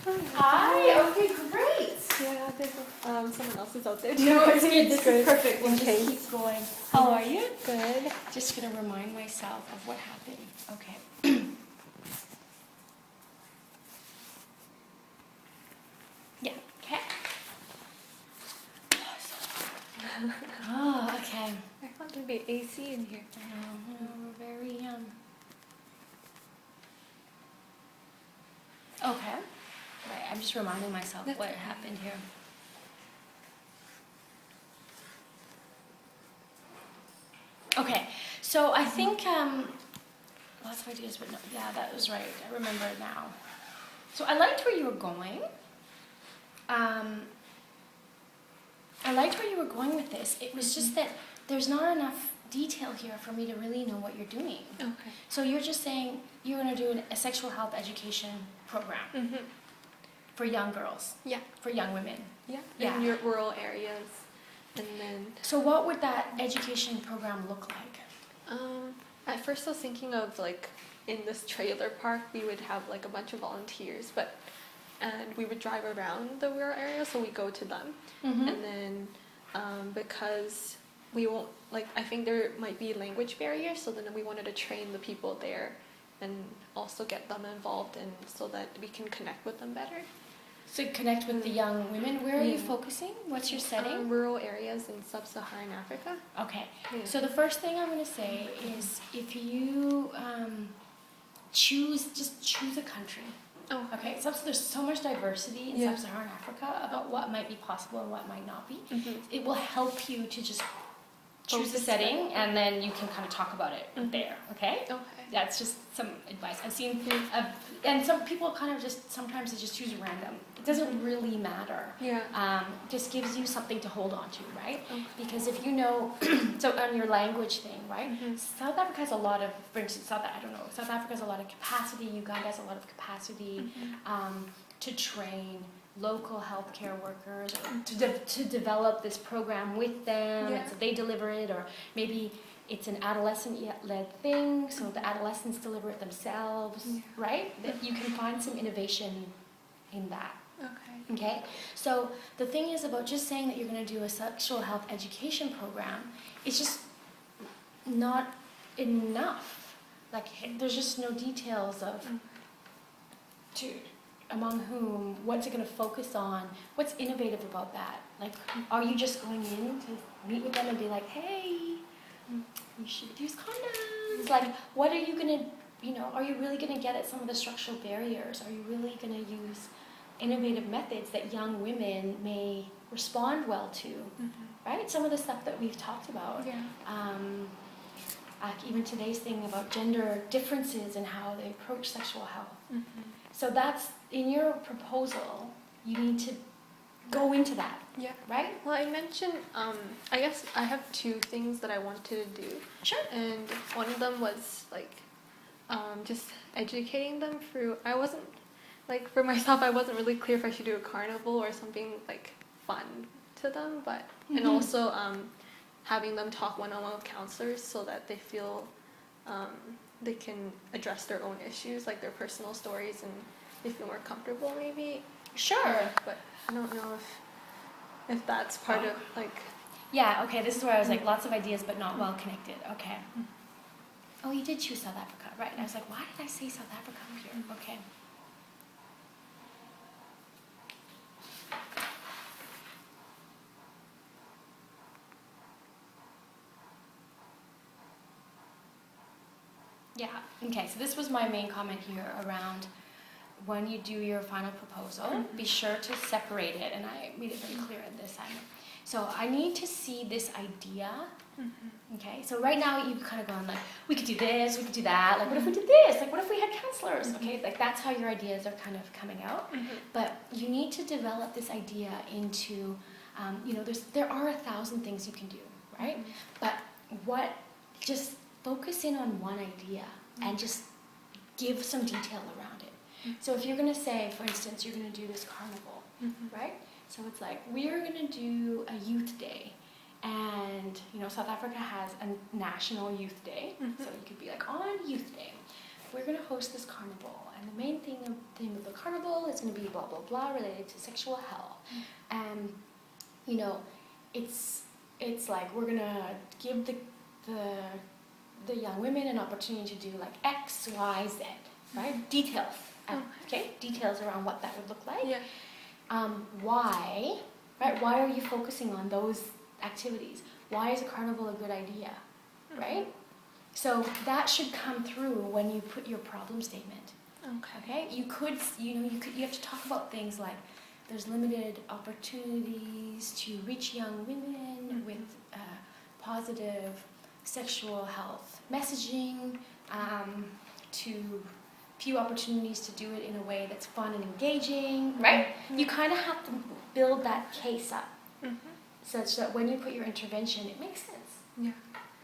Hi. Okay, great. Yeah, there's someone else is out there. No, it's good. This is perfect. We'll Okay. just keep going. How are you? Good. Just gonna remind myself of what happened. Okay. Yeah. Okay. Oh, okay. I thought there'd be AC in here. No, we're very Okay. Right. I'm just reminding myself That's what okay. happened here. Okay. So I think lots of ideas, but no, yeah, that was right. I remember it now. So I liked where you were going. I liked where you were going with this. It was just that there's not enough detail here for me to really know what you're doing. Okay. So you're just saying you're going to do a sexual health education program for young girls, Yeah. for young women. Yeah. Yeah. In your rural areas, and then. So what would that education program look like? At first I was thinking of like in this trailer park we would have like a bunch of volunteers, and we would drive around the rural area, so we go to them, and then because we won't I think there might be language barriers, so then we wanted to train the people there and also get them involved, and so that we can connect with them better. So connect with the young women. Where are you focusing? What's your setting? Rural areas in sub-Saharan Africa. Okay. Yeah. So the first thing I'm going to say is if you just choose a country. Oh. Okay. So there's so much diversity in Yeah. sub-Saharan Africa about what might be possible and what might not be. Mm-hmm. It will help you to just choose a Focus setting, and then you can kind of talk about it there. Okay. Okay. That's just some advice I've seen, and some people kind of just sometimes they just choose random. It doesn't really matter. Yeah. Just gives you something to hold on to, right? Okay. Because if you know, so on your language thing, right? Mm-hmm. South Africa has a lot of, for instance, South Africa has a lot of capacity. Uganda has a lot of capacity to train local healthcare workers, or to develop this program with them, and so they deliver it, or maybe it's an adolescent-led thing, so the adolescents deliver it themselves, right? That you can find some innovation in that. Okay. Okay, so the thing is about just saying that you're going to do a sexual health education program, it's just not enough. Like, there's just no details of among whom, what's it going to focus on, what's innovative about that? Like, are you just going in to meet with them and be like, hey, you should use condoms? Like, what are you going to, are you really going to get at some of the structural barriers? Are you really going to use innovative methods that young women may respond well to, right? Some of the stuff that we've talked about. Even today's thing about gender differences and how they approach sexual health. So that's, in your proposal, you need to go into that. Yeah. Right? Well, I mentioned, I guess I have two things that I wanted to do. Sure. And one of them was, just educating them through, for myself, I wasn't really clear if I should do a carnival or something, fun to them, but, and also, having them talk one-on-one with counselors so that they feel, they can address their own issues, like their personal stories, and they feel more comfortable, maybe. Sure. But I don't know if that's part of, Yeah, okay, this is where I was lots of ideas but not well connected. Okay. Oh, you did choose South Africa, right? And I was like, why did I say South Africa up here? Okay. Yeah, okay, so this was my main comment here around when you do your final proposal, be sure to separate it, and I made it very clear at this time. So I need to see this idea, okay? So right now you've kind of gone we could do this, we could do that, what if we did this, what if we had counselors, okay? That's how your ideas are kind of coming out. But you need to develop this idea into, there are 1,000 things you can do, right? But just focus in on one idea and just give some detail around it. So if you're going to say, for instance, you're going to do this carnival, right? So it's we're going to do a youth day. And, South Africa has a national youth day. So you could be on youth day, we're going to host this carnival. And the main theme of the carnival is It's going to be blah, blah, blah related to sexual health. And, you know, it's like we're going to give the young women an opportunity to do like X, Y, Z, right? Details. Okay? Details around what that would look like. Yeah. Why, right? Why are you focusing on those activities? Why is a carnival a good idea, right? So that should come through when you put your problem statement. Okay? You have to talk about things like there's limited opportunities to reach young women with positive sexual health messaging, to few opportunities to do it in a way that's fun and engaging, right? You kind of have to build that case up such that when you put your intervention, it makes sense. Yeah.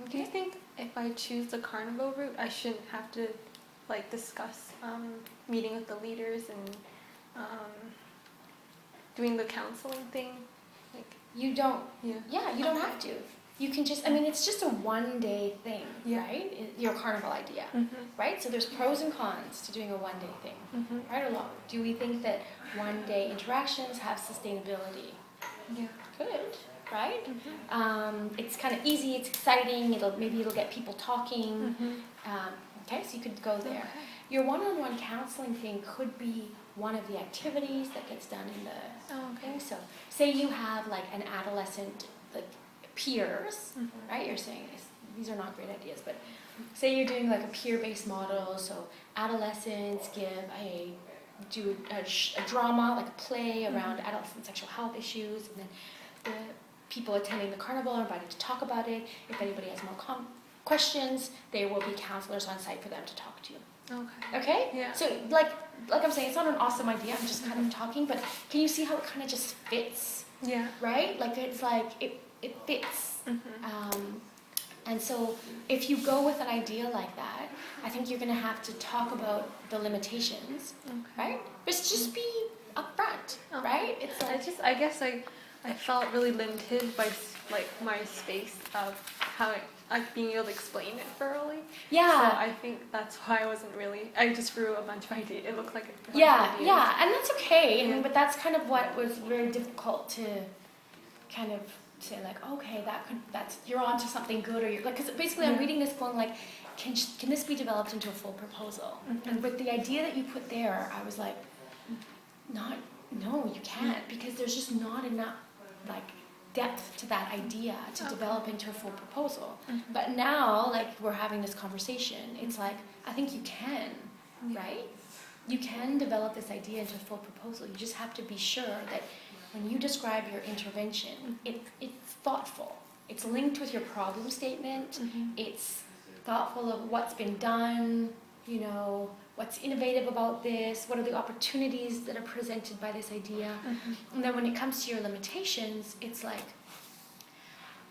Okay? Do you think if I choose the carnival route, I shouldn't have to like discuss meeting with the leaders and doing the counseling thing? Like You don't. Yeah. You don't have to. You can just. I mean, it's just a one-day thing, right? Your carnival idea, right? So there's pros and cons to doing a one-day thing, right or wrong? Do we think that one-day interactions have sustainability? Yeah. Good, right? It's kind of easy. It's exciting. Maybe it'll get people talking. Okay, so you could go there. Okay. Your one-on-one counseling thing could be one of the activities that gets done in the thing. So say you have like an adolescent like peers, right? You're saying these are not great ideas, but say you're doing like a peer-based model. So adolescents do a drama, like a play around adolescent sexual health issues, and then the people attending the carnival are invited to talk about it. If anybody has more questions, there will be counselors on site for them to talk to you. Okay? Yeah. So like I'm saying, it's not an awesome idea. I'm just kind of talking, but can you see how it kind of just fits? Yeah. Right? Like it's like it fits. And so if you go with an idea like that, I think you're going to have to talk about the limitations, right? But just be upfront, right? It's like I guess I felt really limited by like my space of how like being able to explain it thoroughly. Yeah. So I think that's why I just threw a bunch of ideas. It looked like a bunch of ideas. Yeah, and that's okay. I mean, but that's kind of what was very difficult to kind of say like, okay, you're onto something good, or you're like, because basically I'm reading this going like, can this be developed into a full proposal? And with the idea that you put there, I was like, no, you can't, because there's just not enough like depth to that idea to develop into a full proposal. But now, like we're having this conversation, it's like I think you can, right? You can develop this idea into a full proposal. You just have to be sure that when you describe your intervention, it's thoughtful. It's linked with your problem statement. It's thoughtful of what's been done, what's innovative about this, what are the opportunities that are presented by this idea. And then when it comes to your limitations, it's like,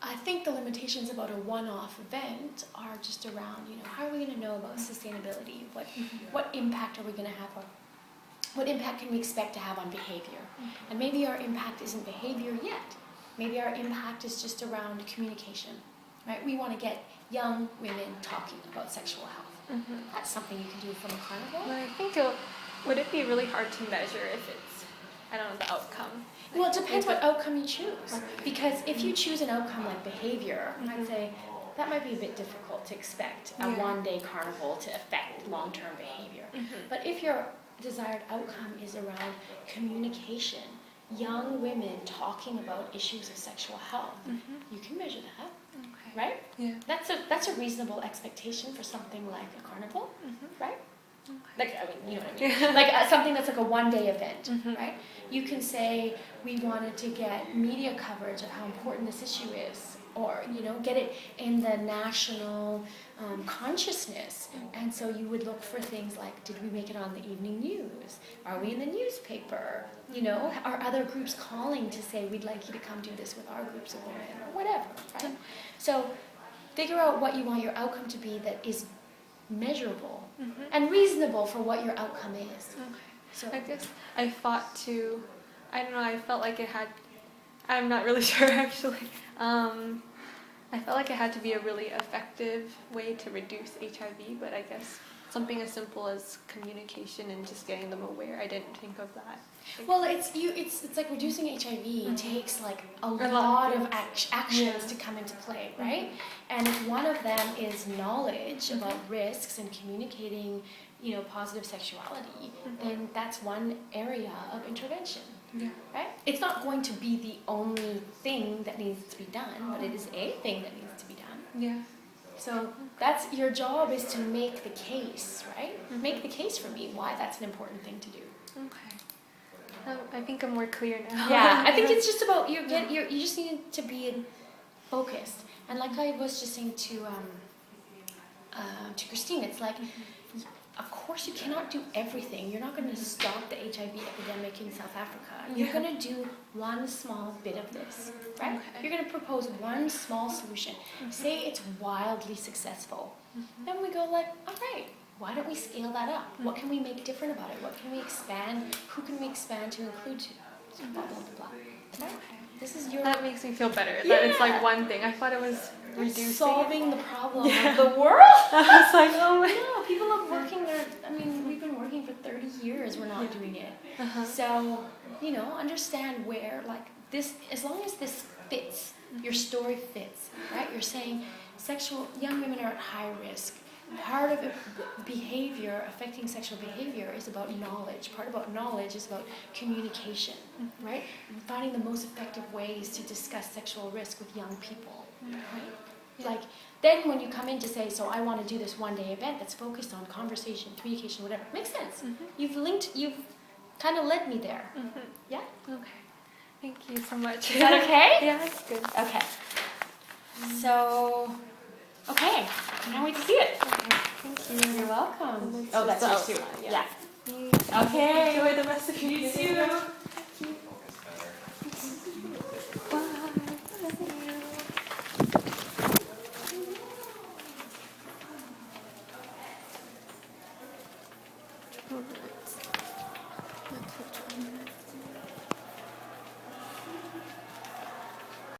I think the limitations about a one-off event are just around, how are we going to know about sustainability? What impact are we going to have? What impact can we expect to have on behavior? And maybe our impact isn't behavior yet. Maybe our impact is just around communication, right? We want to get young women talking about sexual health. That's something you can do from a carnival. Well, I think would it be really hard to measure if it's, I don't know, the outcome? Well, it depends what outcome you choose. Because if you choose an outcome like behavior, I'd say that might be a bit difficult to expect a one-day carnival to affect long-term behavior. But if your desired outcome is around communication, young women talking about issues of sexual health, you can measure that, right? Yeah. That's a reasonable expectation for something like a carnival, right? Like, I mean, you know what I mean? Like something that's like a one-day event, right? You can say, we wanted to get media coverage of how important this issue is, or, get it in the national consciousness. And so you would look for things like, did we make it on the evening news? Are we in the newspaper? Are other groups calling to say, we'd like you to come do this with our groups of women, or whatever, right? So figure out what you want your outcome to be that is measurable and reasonable for what your outcome is. So I guess I felt like I'm not really sure actually. I felt like it had to be a really effective way to reduce HIV, but I guess something as simple as communication and just getting them aware. I didn't think of that. Well, it's like reducing HIV takes like a lot of actions to come into play, right? And if one of them is knowledge about risks and communicating, positive sexuality, then that's one area of intervention. Yeah. Right? It's not going to be the only thing that needs to be done, but it is a thing that needs to be done. Yeah. So that's your job, is to make the case, right? Make the case for me why that's an important thing to do. Okay. I think I'm more clear now. Yeah, I think it's just about you just need to be focused. And like I was just saying to Christine, it's like, of course you cannot do everything. You're not going to stop the HIV epidemic in South Africa. You're going to do one small bit of this, right? Okay. You're going to propose one small solution. Say it's wildly successful. Then we go like, all right, why don't we scale that up? What can we make different about it? What can we expand? Who can we expand to include to? Blah, blah, blah, blah. Right? This is your... That makes me feel better. That it's like one thing. I thought it was reducing. Solving the problem of the world. I was like, oh my. No, people are working there. I mean, we've been working for 30 years. We're not doing it. So, understand where, like, this, as long as this fits, your story fits, right? You're saying young women are at high risk. Part of behavior, affecting sexual behavior, is about knowledge. Part about knowledge is about communication, right? Finding the most effective ways to discuss sexual risk with young people, right? Like, then when you come in to say, so I want to do this one-day event that's focused on conversation, communication, whatever, makes sense. You've kind of led me there. Yeah? Okay. Thank you so much. Is that okay? Yeah, that's good. Okay. So, okay. I can't wait to see it. Okay. Thank you. You're welcome. Oh, That's yours yours too. too. Yeah. Yeah. Okay. Enjoy the rest of your You day. too. Bye.